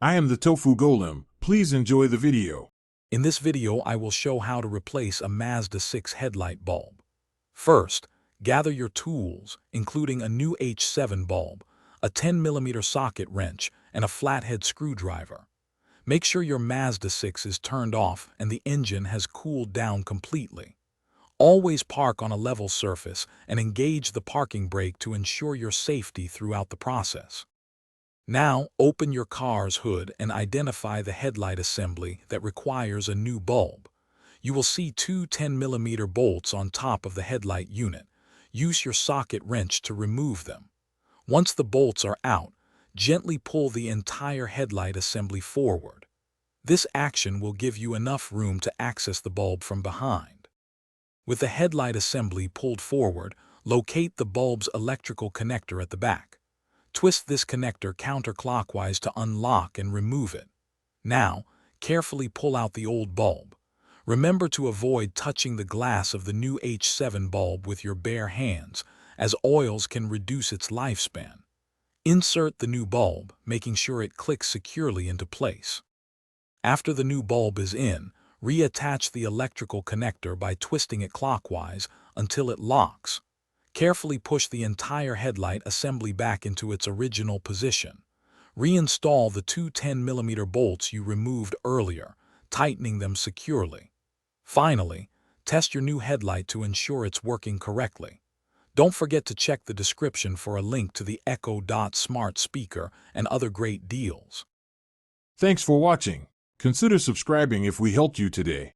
I am the Tofu Golem. Please enjoy the video. In this video, I will show how to replace a Mazda 6 headlight bulb. First, gather your tools, including a new H7 bulb, a 10mm socket wrench, and a flathead screwdriver. Make sure your Mazda 6 is turned off and the engine has cooled down completely. Always park on a level surface and engage the parking brake to ensure your safety throughout the process. Now, open your car's hood and identify the headlight assembly that requires a new bulb. You will see two 10mm bolts on top of the headlight unit. Use your socket wrench to remove them. Once the bolts are out, gently pull the entire headlight assembly forward. This action will give you enough room to access the bulb from behind. With the headlight assembly pulled forward, locate the bulb's electrical connector at the back. Twist this connector counterclockwise to unlock and remove it. Now, carefully pull out the old bulb. Remember to avoid touching the glass of the new H7 bulb with your bare hands, as oils can reduce its lifespan. Insert the new bulb, making sure it clicks securely into place. After the new bulb is in, reattach the electrical connector by twisting it clockwise until it locks. Carefully push the entire headlight assembly back into its original position. Reinstall the two 10mm bolts you removed earlier, tightening them securely. Finally, test your new headlight to ensure it's working correctly. Don't forget to check the description for a link to the Echo Dot smart speaker and other great deals. Thanks for watching. Consider subscribing if we helped you today.